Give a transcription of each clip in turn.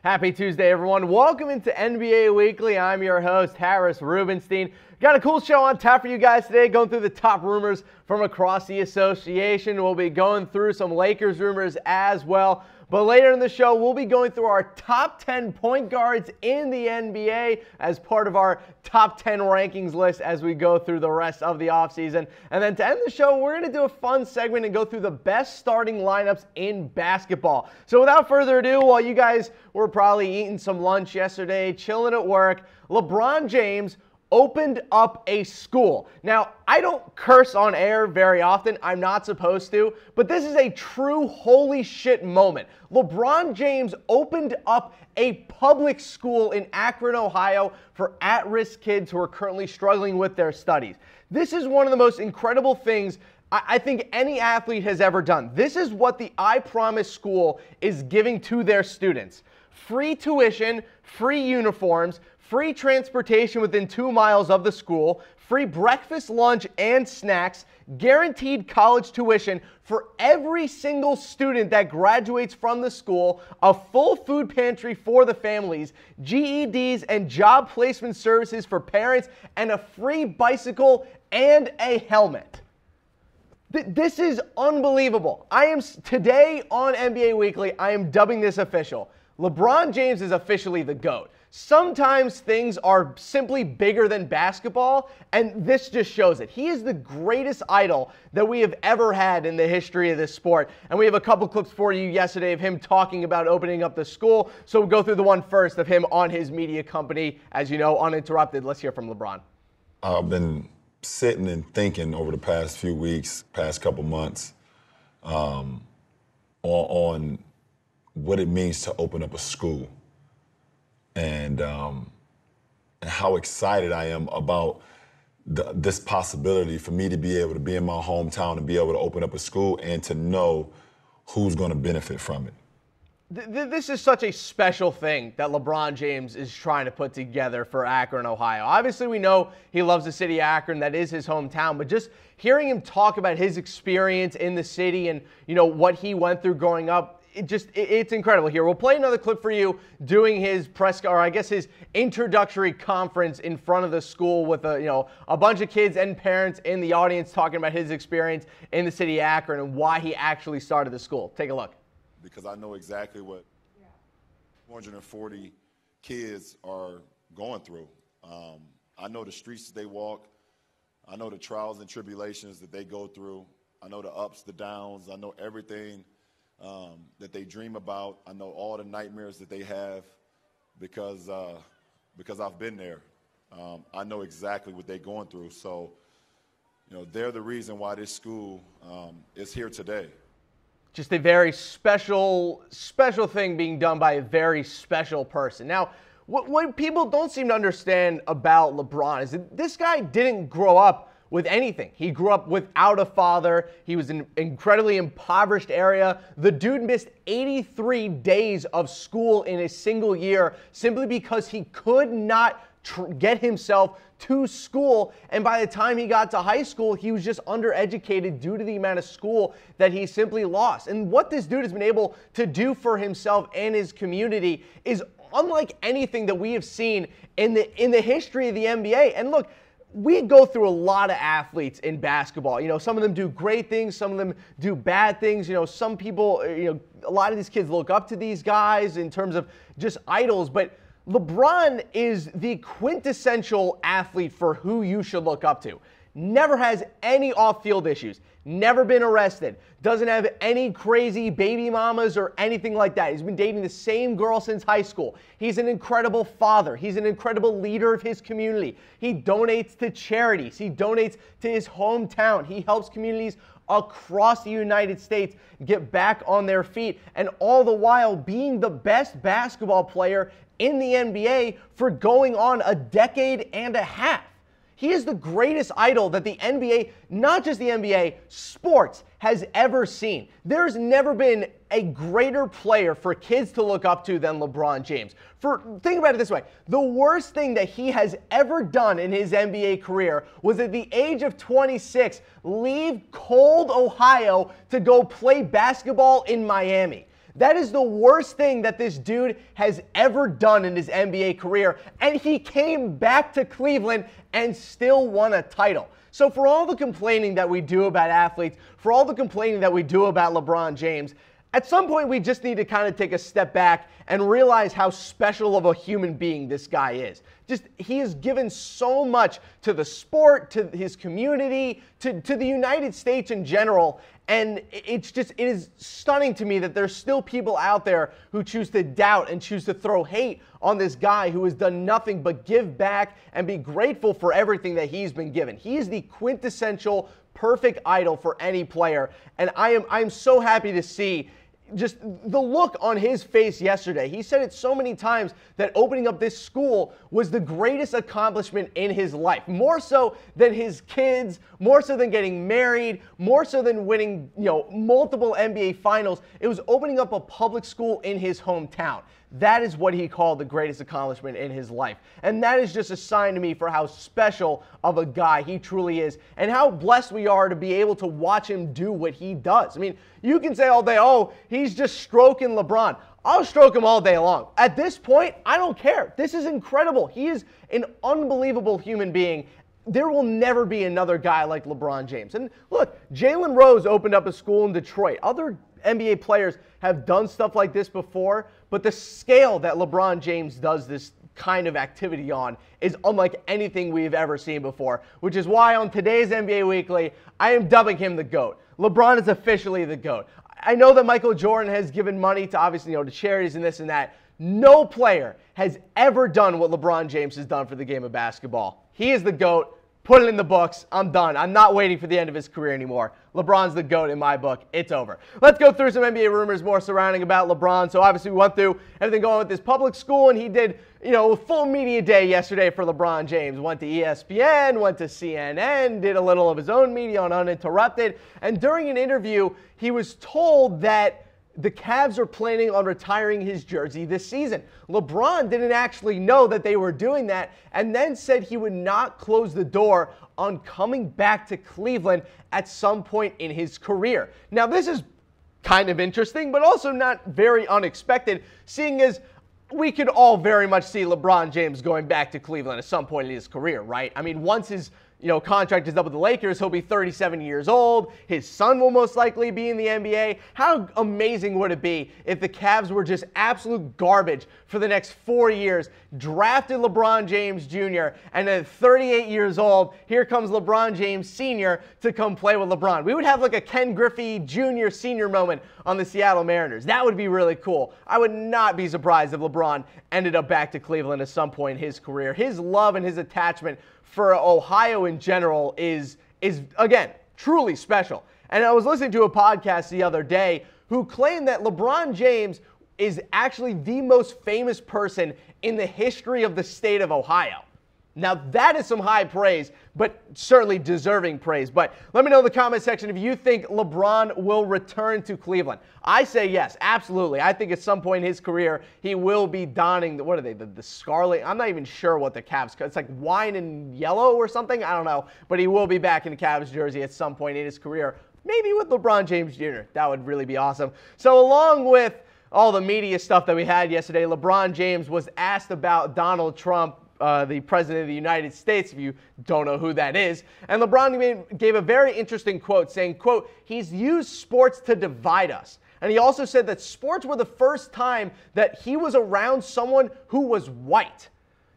Happy Tuesday, everyone. Welcome into NBA Weekly. I'm your host, Harris Rubenstein. Got a cool show on tap for you guys today, going through the top rumors from across the association. We'll be going through some Lakers rumors as well. But later in the show, we'll be going through our top 10 point guards in the NBA as part of our top 10 rankings list as we go through the rest of the offseason. And then to end the show, we're going to do a fun segment and go through the best starting lineups in basketball. So without further ado, while you guys were probably eating some lunch yesterday, chilling at work, LeBron James opened up a school. Now, I don't curse on air very often. I'm not supposed to, but this is a true holy shit moment. LeBron James opened up a public school in Akron, Ohio for at-risk kids who are currently struggling with their studies. This is one of the most incredible things I think any athlete has ever done. This is what the I Promise School is giving to their students. Free tuition, free uniforms, free transportation within 2 miles of the school, free breakfast, lunch, and snacks, guaranteed college tuition for every single student that graduates from the school, a full food pantry for the families, GEDs and job placement services for parents, and a free bicycle and a helmet. This is unbelievable. Today on NBA Weekly, I am dubbing this official. LeBron James is officially the GOAT. Sometimes things are simply bigger than basketball, and this just shows it. He is the greatest idol that we have ever had in the history of this sport. And we have a couple clips for you yesterday of him talking about opening up the school. So we'll go through the one first of him on his media company, as you know, uninterrupted. Let's hear from LeBron. I've been sitting and thinking over the past few weeks, past couple months, on what it means to open up a school. And how excited I am about this possibility for me to be able to be in my hometown and be able to open up a school and to know who's going to benefit from it. This is such a special thing that LeBron James is trying to put together for Akron, Ohio. Obviously, we know he loves the city of Akron. That is his hometown. But just hearing him talk about his experience in the city and, you know, what he went through growing up, it's incredible. Here, we'll play another clip for you doing his his introductory conference in front of the school with a bunch of kids and parents in the audience talking about his experience in the city of Akron and why he actually started the school. Take a look. Because I know exactly what 440 kids are going through. I know the streets that they walk. I know the trials and tribulations that they go through. I know the ups, the downs. I know everything that they dream about. I know all the nightmares that they have because I've been there. I know exactly what they're going through. So, they're the reason why this school is here today. Just a very special thing being done by a very special person. Now, what people don't seem to understand about LeBron is that this guy didn't grow up with anything. He grew up without a father. He was in an incredibly impoverished area. The dude missed 83 days of school in a single year simply because he could not get himself to school. And by the time he got to high school, he was just undereducated due to the amount of school that he simply lost. And what this dude has been able to do for himself and his community is unlike anything that we have seen in the history of the NBA. And look, we go through a lot of athletes in basketball. Some of them do great things. Some of them do bad things. Some people, a lot of these kids look up to these guys in terms of just idols. But LeBron is the quintessential athlete for who you should look up to. Never has any off-field issues. Never been arrested. Doesn't have any crazy baby mamas or anything like that. He's been dating the same girl since high school. He's an incredible father. He's an incredible leader of his community. He donates to charities. He donates to his hometown. He helps communities across the United States get back on their feet, and all the while being the best basketball player in the NBA for going on a decade and a half. He is the greatest idol that the NBA, not just the NBA, sports has ever seen. There's never been a greater player for kids to look up to than LeBron James. Think about it this way. The worst thing that he has ever done in his NBA career was at the age of 26, leave cold Ohio to go play basketball in Miami. That is the worst thing that this dude has ever done in his NBA career, and he came back to Cleveland and still won a title. So for all the complaining that we do about athletes, for all the complaining that we do about LeBron James, at some point we just need to kind of take a step back and realize how special of a human being this guy is. He has given so much to the sport, to his community, to the United States in general. And it is stunning to me that there's still people out there who choose to doubt and choose to throw hate on this guy who has done nothing but give back and be grateful for everything that he's been given. He is the quintessential perfect idol for any player. And I'm so happy to see just the look on his face yesterday. He said it so many times that opening up this school was the greatest accomplishment in his life. More so than his kids, more so than getting married, more so than winning, multiple NBA finals. It was opening up a public school in his hometown. That is what he called the greatest accomplishment in his life. And that is just a sign to me for how special of a guy he truly is and how blessed we are to be able to watch him do what he does. I mean, you can say all day, oh, he's just stroking LeBron. I'll stroke him all day long. At this point, I don't care. This is incredible. He is an unbelievable human being. There will never be another guy like LeBron James. And look, Jalen Rose opened up a school in Detroit. Other NBA players have done stuff like this before, but the scale that LeBron James does this kind of activity on is unlike anything we've ever seen before, which is why on today's NBA Weekly, I am dubbing him the GOAT. LeBron is officially the GOAT. I know that Michael Jordan has given money to obviously, to charities and this and that. No player has ever done what LeBron James has done for the game of basketball. He is the GOAT. Put it in the books. I'm done. I'm not waiting for the end of his career anymore. LeBron's the GOAT in my book. It's over. Let's go through some NBA rumors more surrounding about LeBron. So obviously we went through everything going with this public school, and he did, a full media day yesterday for LeBron James. Went to ESPN, went to CNN, did a little of his own media on Uninterrupted. And during an interview, he was told that the Cavs are planning on retiring his jersey this season. LeBron didn't actually know that they were doing that and then said he would not close the door on coming back to Cleveland at some point in his career. Now, this is kind of interesting, but also not very unexpected, seeing as we could all very much see LeBron James going back to Cleveland at some point in his career, right? I mean, once his contract is up with the Lakers, he'll be 37 years old. His son will most likely be in the NBA. How amazing would it be if the Cavs were just absolute garbage for the next 4 years, drafted LeBron James Jr., and at 38 years old, here comes LeBron James Sr. to come play with LeBron. We would have like a Ken Griffey Jr. Sr. moment on the Seattle Mariners. That would be really cool. I would not be surprised if LeBron ended up back to Cleveland at some point in his career. His love and his attachment for Ohio in general is again, truly special. And I was listening to a podcast the other day who claimed that LeBron James is actually the most famous person in the history of the state of Ohio. Now, that is some high praise, but certainly deserving praise. But let me know in the comment section if you think LeBron will return to Cleveland. I say yes, absolutely. I think at some point in his career, he will be donning, the scarlet? I'm not even sure what the Cavs, it's like wine and yellow or something? I don't know. But he will be back in the Cavs jersey at some point in his career, maybe with LeBron James Jr. That would really be awesome. So along with all the media stuff that we had yesterday, LeBron James was asked about Donald Trump, the President of the United States, if you don't know who that is. And LeBron gave a very interesting quote saying, quote, he's used sports to divide us. And he also said that sports were the first time that he was around someone who was white.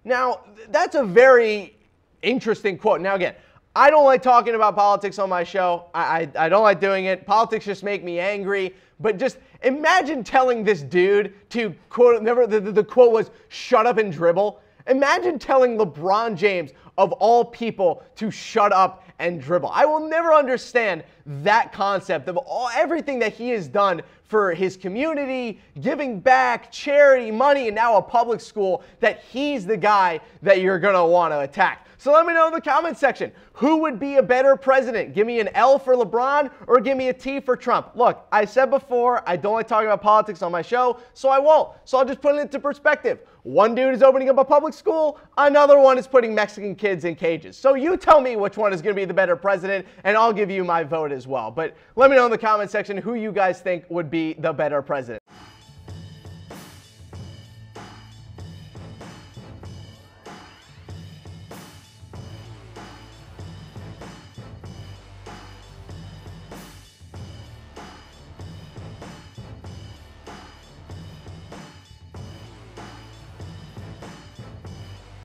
Now, that's a very interesting quote. Now, again, I don't like talking about politics on my show. I don't like doing it. Politics just make me angry. But just imagine telling this dude to, quote, remember the quote was, shut up and dribble. Imagine telling LeBron James, of all people, to shut up and dribble. I will never understand that concept of everything that he has done for his community, giving back, charity, money, and now a public school, that he's the guy that you're going to want to attack. So let me know in the comment section, who would be a better president? Give me an L for LeBron or give me a T for Trump. Look, I said before, I don't like talking about politics on my show, so I won't. So I'll just put it into perspective. One dude is opening up a public school, another one is putting Mexican kids in cages. So you tell me which one is going to be the better president, and I'll give you my vote as well. But let me know in the comment section who you guys think would be the better president.